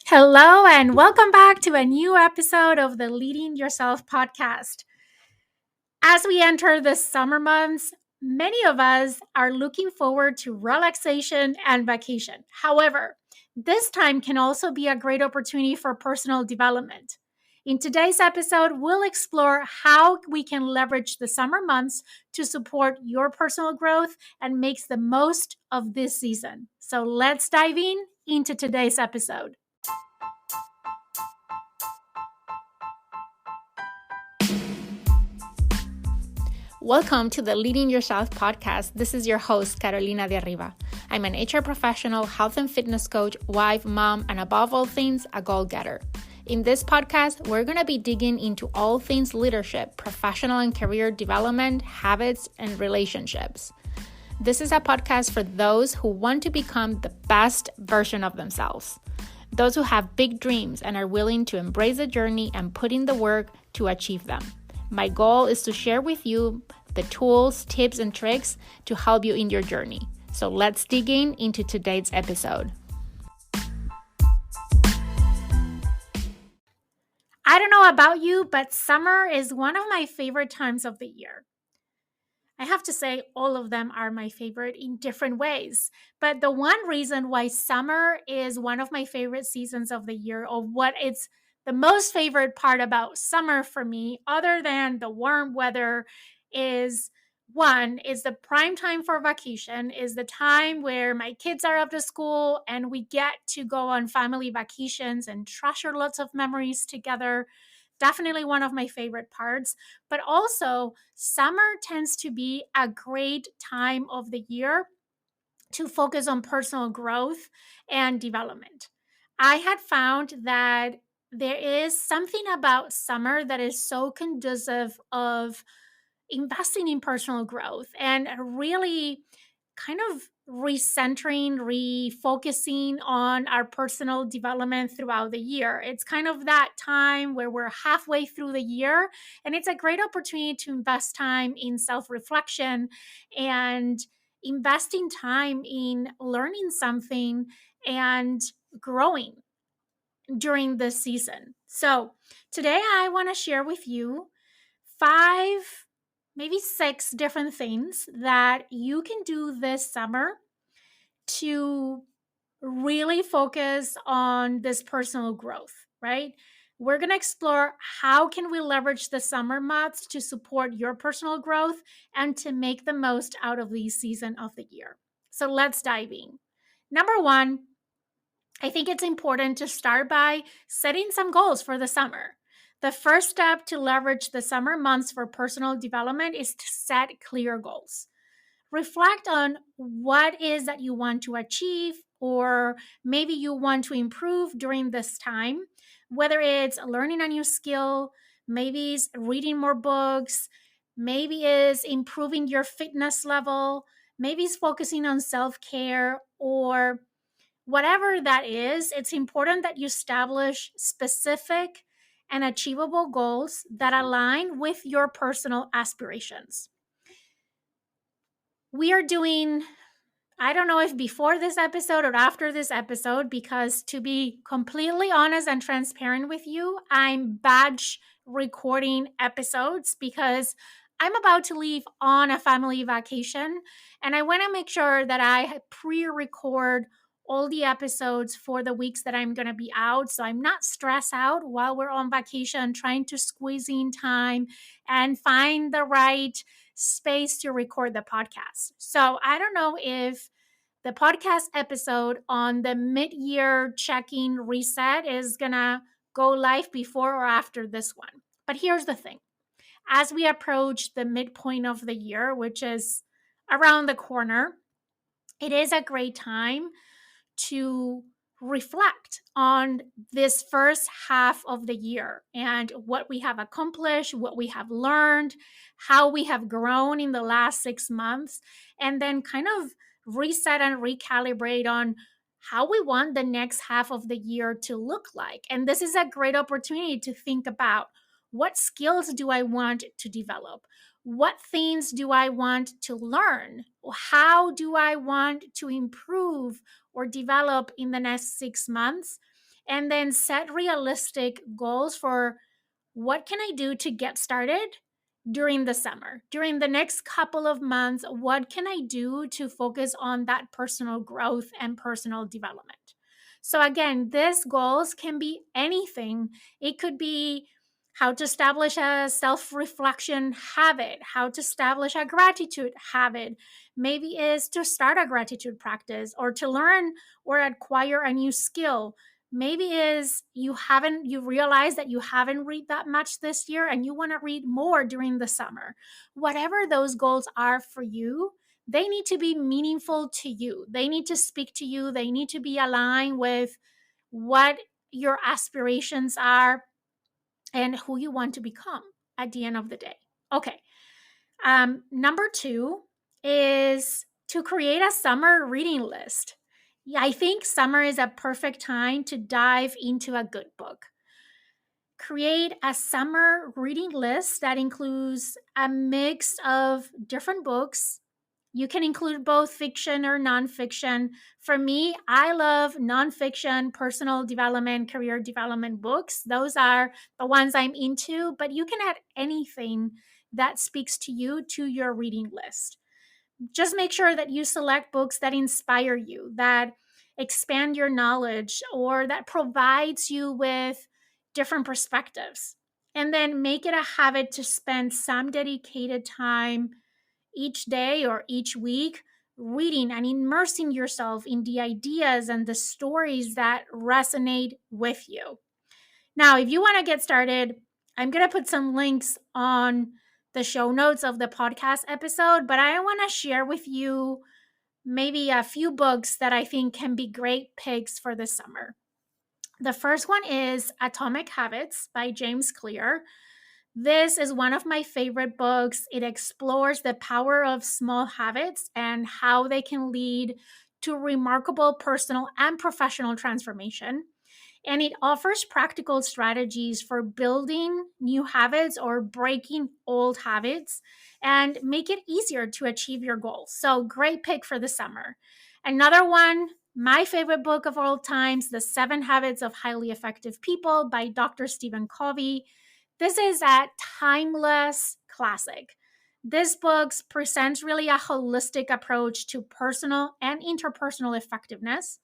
Hello, and welcome back to a new episode of the Leading Yourself podcast. As we enter the summer months, many of us are looking forward to relaxation and vacation. However, this time can also be a great opportunity for personal development. In today's episode, we'll explore how we can leverage the summer months to support your personal growth and makes the most of this season. So let's dive into today's episode. Welcome to the Leading Yourself podcast. This is your host, Carolina de Arriba. I'm an HR professional, health and fitness coach, wife, mom, and above all things, a goal-getter. In this podcast, we're going to be digging into all things leadership, professional and career development, habits, and relationships. This is a podcast for those who want to become the best version of themselves. Those who have big dreams and are willing to embrace the journey and put in the work to achieve them. My goal is to share with you the tools, tips, and tricks to help you in your journey. So let's dig into today's episode. I don't know about you, but summer is one of my favorite times of the year. I have to say, all of them are my favorite in different ways. But the one reason why summer is one of my favorite seasons of the year, or what it's the most favorite part about summer for me, other than the warm weather, is one, is the prime time for vacation, is the time where my kids are up to school and we get to go on family vacations and treasure lots of memories together. Definitely one of my favorite parts. But also, summer tends to be a great time of the year to focus on personal growth and development. I had found that there is something about summer that is so conducive of investing in personal growth and really kind of recentering, refocusing on our personal development throughout the year. It's kind of that time where we're halfway through the year, and it's a great opportunity to invest time in self reflection and investing time in learning something and growing during this season. So, today I want to share with you 5, maybe 6 different things that you can do this summer to really focus on this personal growth, right? We're going to explore how can we leverage the summer months to support your personal growth and to make the most out of the season of the year. So let's dive in. Number 1, I think it's important to start by setting some goals for the summer. The first step to leverage the summer months for personal development is to set clear goals. Reflect on what is that you want to achieve, or maybe you want to improve during this time, whether it's learning a new skill, maybe it's reading more books, maybe it's improving your fitness level, maybe it's focusing on self-care, or whatever that is. It's important that you establish specific and achievable goals that align with your personal aspirations. We are doing, I don't know if before this episode or after this episode, because to be completely honest and transparent with you, I'm batch recording episodes because I'm about to leave on a family vacation, and I want to make sure that I pre-record all the episodes for the weeks that I'm going to be out, so I'm not stressed out while we're on vacation trying to squeeze in time and find the right space to record the podcast. So I don't know if the podcast episode on the mid-year check-in reset is gonna go live before or after this one. But here's the thing. As we approach the midpoint of the year, which is around the corner, it is a great time to reflect on this first half of the year and what we have accomplished, what we have learned, how we have grown in the last 6 months, and then kind of reset and recalibrate on how we want the next half of the year to look like. And this is a great opportunity to think about, what skills do I want to develop? What things do I want to learn? How do I want to improve or develop in the next 6 months? and then set realistic goals for what can I do to get started during the summer? During the next couple of months, what can I do to focus on that personal growth and personal development? So again, these goals can be anything. It could be how to establish a self-reflection habit, how to establish a gratitude habit. Maybe is to start a gratitude practice or to learn or acquire a new skill. Maybe is you realize that you haven't read that much this year and you want to read more during the summer. Whatever those goals are for you, they need to be meaningful to you. They need to speak to you. They need to be aligned with what your aspirations are and who you want to become at the end of the day. Okay. Number two is to create a summer reading list. Yeah, I think summer is a perfect time to dive into a good book. Create a summer reading list that includes a mix of different books. You can include both fiction or nonfiction. For me, I love nonfiction, personal development, career development books. Those are the ones I'm into, but you can add anything that speaks to you to your reading list. Just make sure that you select books that inspire you, that expand your knowledge, or that provides you with different perspectives. And then make it a habit to spend some dedicated time each day or each week reading and immersing yourself in the ideas and the stories that resonate with you. Now, if you want to get started, I'm going to put some links on the show notes of the podcast episode, but I want to share with you maybe a few books that I think can be great picks for the summer. The first one is Atomic Habits by James Clear. This is one of my favorite books. It explores the power of small habits and how they can lead to remarkable personal and professional transformation. And it offers practical strategies for building new habits or breaking old habits and make it easier to achieve your goals. So, great pick for the summer. Another one, my favorite book of all times, The 7 Habits of Highly Effective People by Dr. Stephen Covey. This is a timeless classic. This book presents really a holistic approach to personal and interpersonal effectiveness.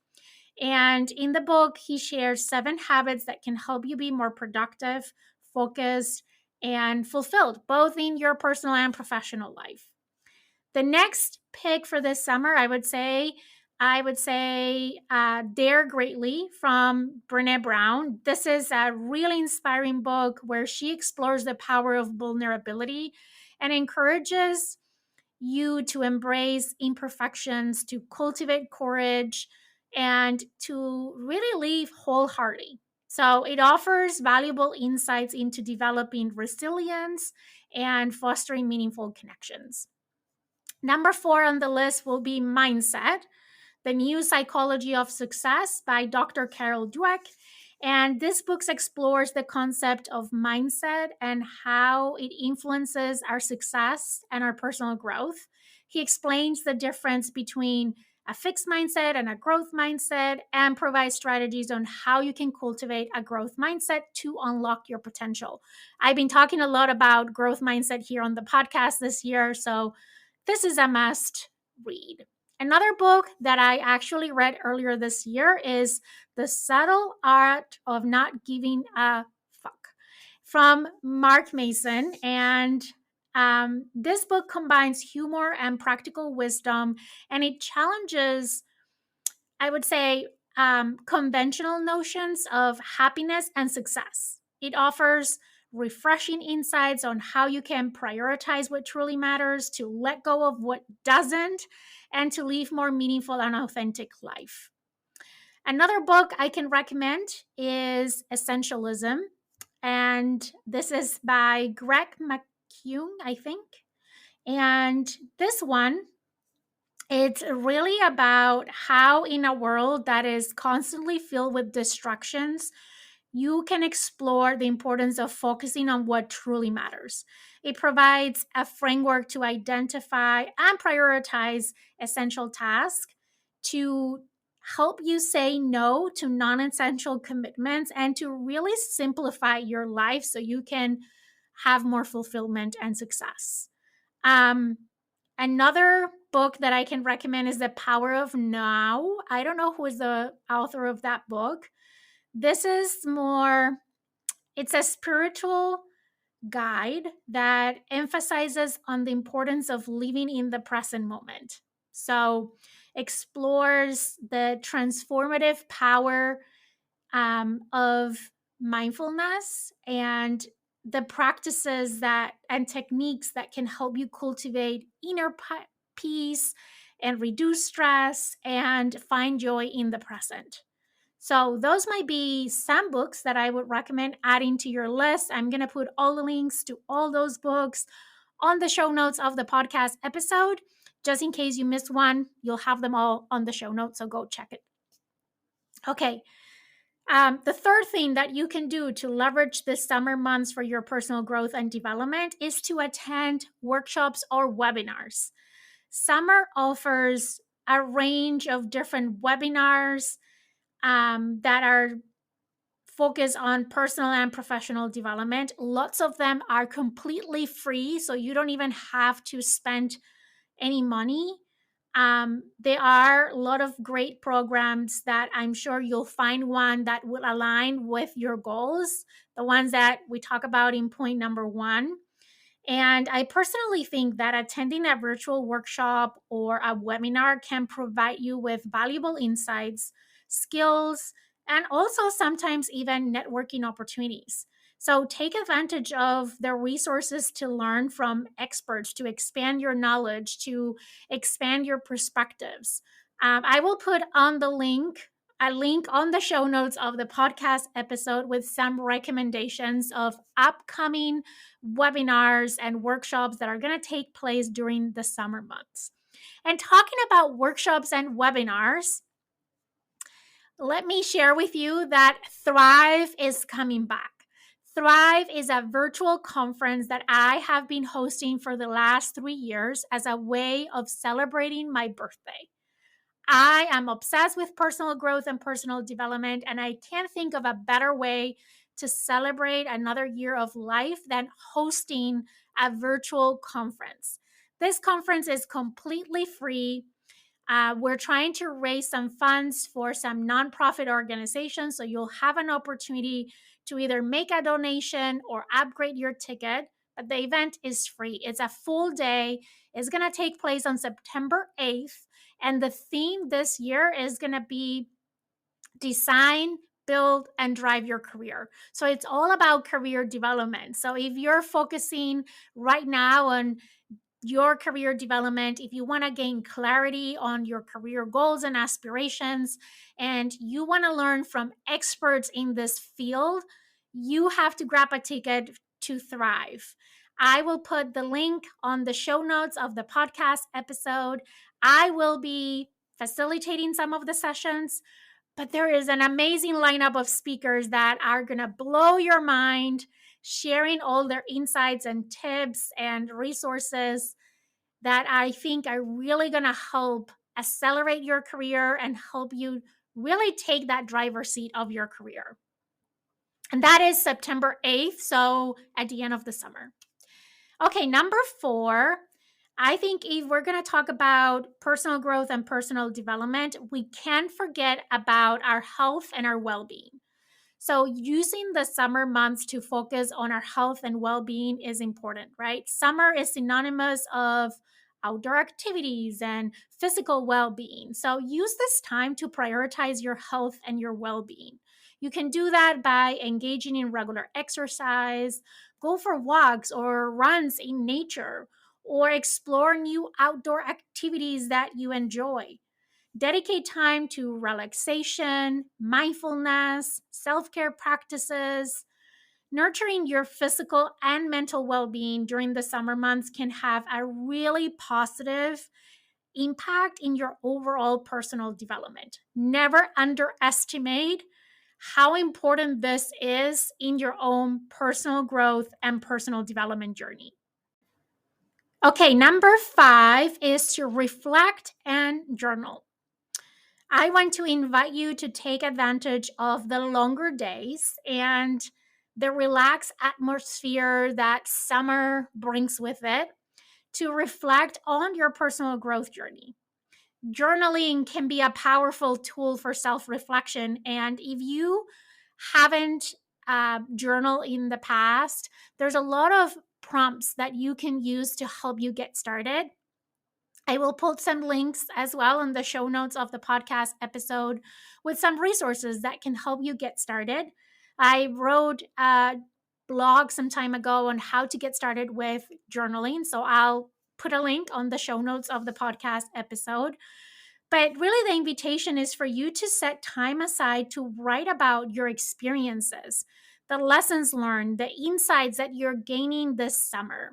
And in the book, he shares 7 habits that can help you be more productive, focused, and fulfilled, both in your personal and professional life. The next pick for this summer, I would say Dare Greatly from Brené Brown. This is a really inspiring book where she explores the power of vulnerability and encourages you to embrace imperfections, to cultivate courage, and to really live wholeheartedly. So it offers valuable insights into developing resilience and fostering meaningful connections. Number 4 on the list will be Mindset, the New Psychology of Success by Dr. Carol Dweck. And this book explores the concept of mindset and how it influences our success and our personal growth. He explains the difference between a fixed mindset and a growth mindset and provides strategies on how you can cultivate a growth mindset to unlock your potential. I've been talking a lot about growth mindset here on the podcast this year, so this is a must read. Another book that I actually read earlier this year is The Subtle Art of Not Giving a Fuck from Mark Mason. And this book combines humor and practical wisdom, and it challenges, I would say, conventional notions of happiness and success. It offers refreshing insights on how you can prioritize what truly matters, to let go of what doesn't, and to live more meaningful and authentic life. Another book I can recommend is Essentialism, and this is by Greg McKeown, I think. And this one, it's really about how, in a world that is constantly filled with distractions, you can explore the importance of focusing on what truly matters. It provides a framework to identify and prioritize essential tasks, to help you say no to non essential commitments, and to really simplify your life so you can have more fulfillment and success. Um, Another book that I can recommend is The Power of Now. I don't know who is the author of that book. This is more, it's a spiritual guide that emphasizes on the importance of living in the present moment. So, explores the transformative power of mindfulness and the practices that and techniques that can help you cultivate inner peace and reduce stress and find joy in the present. So, those might be some books that I would recommend adding to your list. I'm going to put all the links to all those books on the show notes of the podcast episode. Just in case you missed one, you'll have them all on the show notes. So, go check it. Okay. The third thing that you can do to leverage the summer months for your personal growth and development is to attend workshops or webinars. Summer offers a range of different webinars that are focused on personal and professional development. Lots of them are completely free, so you don't even have to spend any money. There are a lot of great programs that I'm sure you'll find one that will align with your goals, the ones that we talk about in point number one. And I personally think that attending a virtual workshop or a webinar can provide you with valuable insights, skills, and also sometimes even networking opportunities. So take advantage of the resources to learn from experts, to expand your knowledge, to expand your perspectives. I will put on the link a link on the show notes of the podcast episode with some recommendations of upcoming webinars and workshops that are going to take place during the summer months. And talking about workshops and webinars, let me share with you that Thrive is coming back. Thrive is a virtual conference that I have been hosting for the last 3 years as a way of celebrating my birthday. I am obsessed with personal growth and personal development, and I can't think of a better way to celebrate another year of life than hosting a virtual conference. This conference is completely free. We're trying to raise some funds for some nonprofit organizations, so you'll have an opportunity to either make a donation or upgrade your ticket. But the event is free. It's a full day. It's going to take place on September 8th. And the theme this year is going to be design, build, and drive your career. So it's all about career development. So if you're focusing right now on your career development, if you want to gain clarity on your career goals and aspirations, and you want to learn from experts in this field, you have to grab a ticket to Thrive. I will put the link on the show notes of the podcast episode. I will be facilitating some of the sessions, but there is an amazing lineup of speakers that are going to blow your mind, sharing all their insights and tips and resources that I think are really going to help accelerate your career and help you really take that driver's seat of your career. And that is September 8th, so at the end of the summer. Okay, number 4, I think if we're going to talk about personal growth and personal development, we can't forget about our health and our well-being. So using the summer months to focus on our health and well-being is important, right? Summer is synonymous of outdoor activities and physical well-being. So use this time to prioritize your health and your well-being. You can do that by engaging in regular exercise, go for walks or runs in nature, or explore new outdoor activities that you enjoy. Dedicate time to relaxation, mindfulness, self care practices. Nurturing your physical and mental well being during the summer months can have a really positive impact in your overall personal development. Never underestimate how important this is in your own personal growth and personal development journey. Okay, number 5 is to reflect and journal. I want to invite you to take advantage of the longer days and the relaxed atmosphere that summer brings with it to reflect on your personal growth journey. Journaling can be a powerful tool for self reflection. And if you haven't journaled in the past, there's a lot of prompts that you can use to help you get started. I will put some links as well in the show notes of the podcast episode with some resources that can help you get started. I wrote a blog some time ago on how to get started with journaling. So I'll put a link on the show notes of the podcast episode. But really, the invitation is for you to set time aside to write about your experiences, the lessons learned, the insights that you're gaining this summer,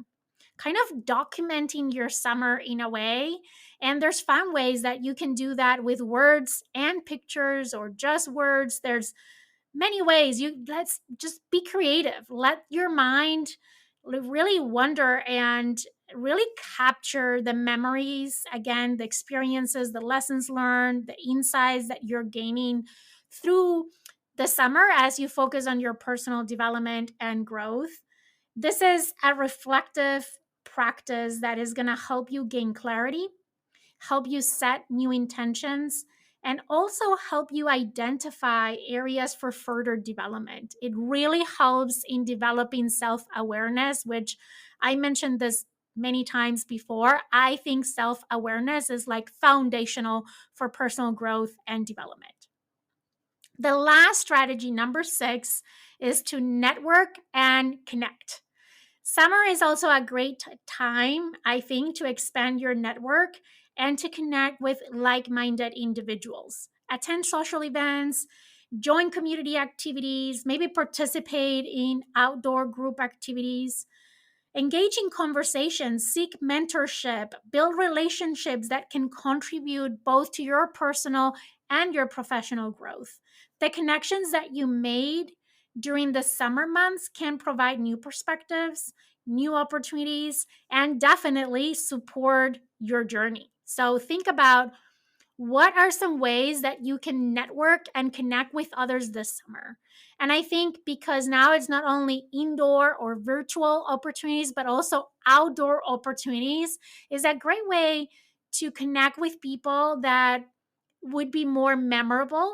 kind of documenting your summer in a way. And there's fun ways that you can do that with words and pictures or just words. There's many ways. Let's just be creative. Let your mind really wonder and really capture the memories, again, the experiences, the lessons learned, the insights that you're gaining through the summer as you focus on your personal development and growth. This is a reflective practice that is going to help you gain clarity, help you set new intentions, and also help you identify areas for further development. It really helps in developing self awareness, which I mentioned this many times before. I think self awareness is like foundational for personal growth and development. The last strategy, number 6, is to network and connect. Summer is also a great time, I think, to expand your network and to connect with like minded individuals. Attend social events, join community activities, maybe participate in outdoor group activities. Engage in conversations, seek mentorship, build relationships that can contribute both to your personal and your professional growth. The connections that you made during the summer months can provide new perspectives, new opportunities, and definitely support your journey. So think about what are some ways that you can network and connect with others this summer. And I think because now it's not only indoor or virtual opportunities, but also outdoor opportunities, is a great way to connect with people that would be more memorable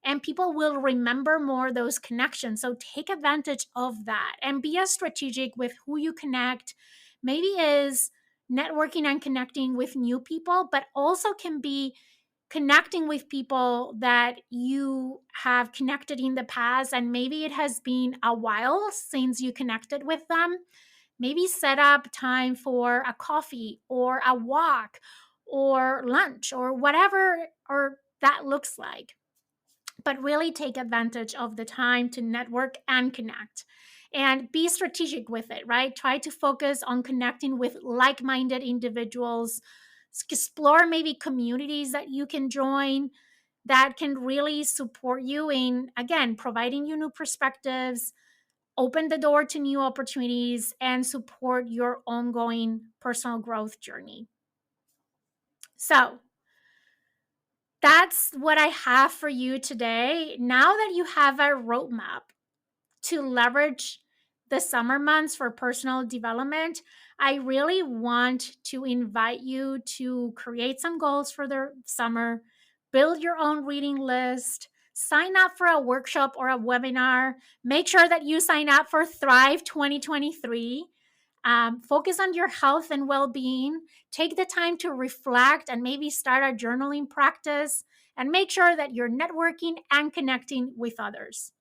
and people will remember more those connections. So take advantage of that and be as strategic with who you connect. Maybe is networking and connecting with new people, but also can be connecting with people that you have connected in the past and maybe it has been a while since you connected with them. Maybe set up time for a coffee or a walk or lunch or whatever or that looks like, but really take advantage of the time to network and connect and be strategic with it, right? Try to focus on connecting with like minded individuals. Explore maybe communities that you can join that can really support you in, again, providing you new perspectives, open the door to new opportunities, and support your ongoing personal growth journey. So, that's what I have for you today. Now that you have a roadmap to leverage the summer months for personal development, I really want to invite you to create some goals for the summer, build your own reading list, sign up for a workshop or a webinar. Make sure that you sign up for Thrive 2023. Focus on your health and well being. Take the time to reflect and maybe start a journaling practice. And make sure that you're networking and connecting with others.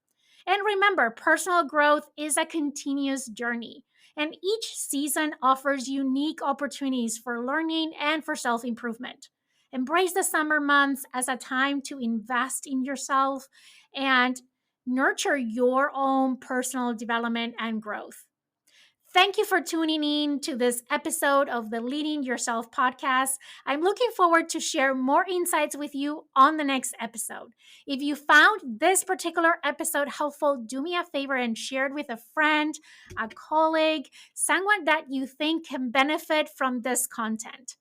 And remember, personal growth is a continuous journey, and each season offers unique opportunities for learning and for self improvement. Embrace the summer months as a time to invest in yourself and nurture your own personal development and growth. Thank you for tuning in to this episode of the Leading Yourself podcast. I'm looking forward to share more insights with you on the next episode. If you found this particular episode helpful, do me a favor and share it with a friend, a colleague, someone that you think can benefit from this content.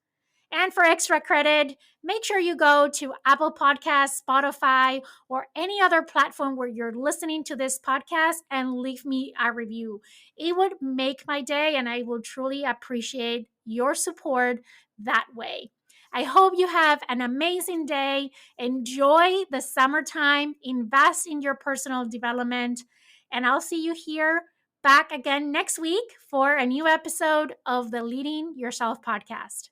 And for extra credit, make sure you go to Apple Podcasts, Spotify, or any other platform where you're listening to this podcast and leave me a review. It would make my day, and I will truly appreciate your support that way. I hope you have an amazing day. Enjoy the summertime, invest in your personal development, and I'll see you here back again next week for a new episode of the Leading Yourself podcast.